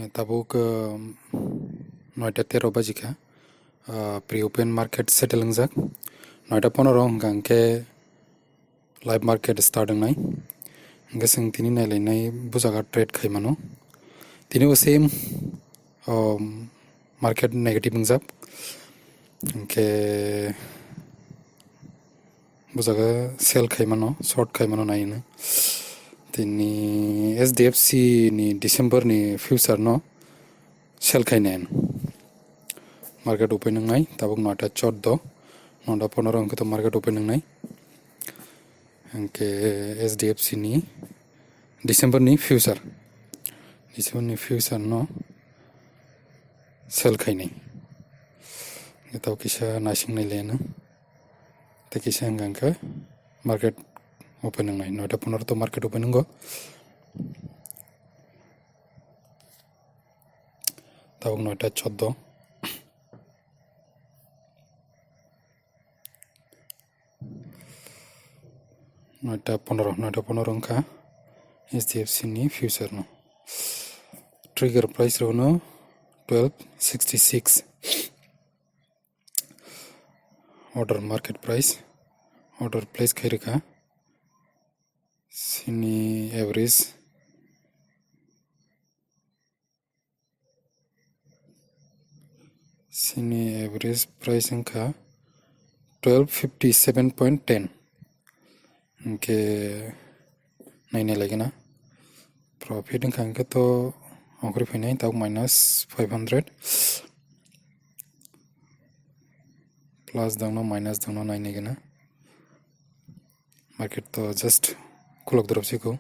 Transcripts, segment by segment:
tabuk 9:13 bajika pre-open market settling jak 9:15 hingke live market start nai hingke sing tini nailai bujaga trade khaimano tini o same market negative hingjak hingke bujaga sell khaimano short khaimano naino tini SDFC ni December ni future no sell khainayan market opening nai tabuk 9:14 9:15 hingke to market opening nai hingke SDFC ni December ni future no sell khainai getaw kisa nasing nai lena te kisa hingka market opening nai 9:15 to market opening go tabuk 9:14 9:15 hingka SDFC ni future no trigger price rono 1266 order market price order place khairika sini average price hingka 1257.10 hingke naina lagina profit hingka to ongkri phainai tabuk -500 plus dangno minus dangno naina gina market to just kulok dropsiko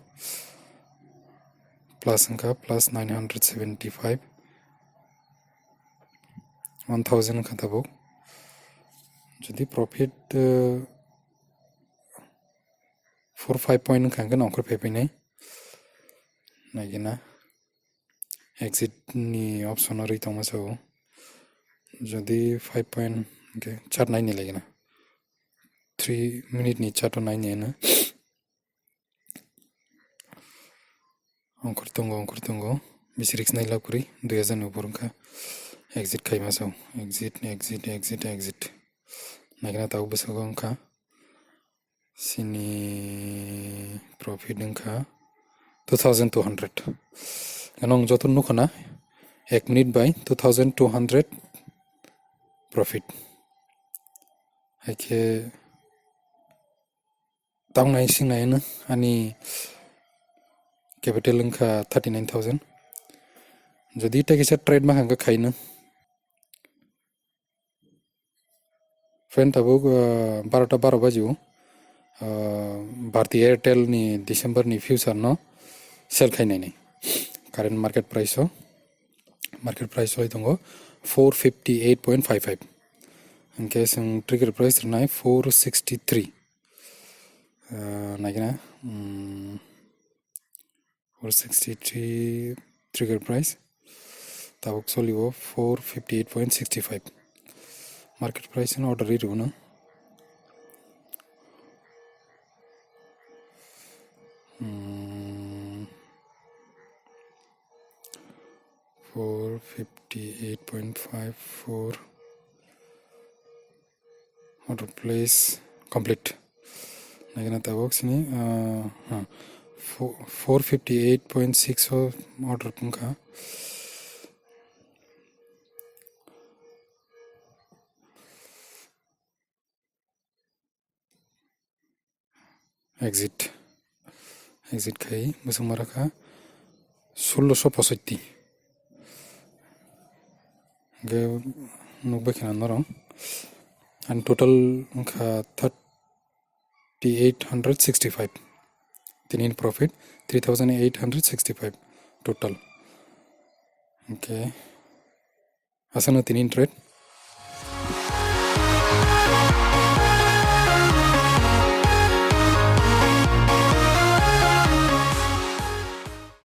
plus hingka plus 975 1000 hingka tabuk jodi profit 4-5 point hingka ongkri phainai naigina exit ni option ori tongmaso jodi 5 point hingke chart naini lagina 3 minute ni chart naini na ongkor tongo bisi risk nai lapuri 2000 upor hingka exit khaimaso exit naigina tabu busago hingka sini profit hingka 2200 ganong joton nukana 1 minute by 2200 profit haike tang nai sing nai na ani capital hingka 39000 jodi ta kisa trade ma hangka khaina friend tabuk 12:12 bajiu Bharti Airtel ni December ni future no sell khainai nai current market price ho tongo 458.55 hingke sing trigger price nai 463 naigina 463 trigger price tabuk solibo 458.65 market price in order iruno 458.54 order place complete naigina tabuk sini 458.60 order hingka exit khai busung maraka 1665 ge nukbai khana norong and total hingka 3865 tinin profit 3865 total okay asana tinin trade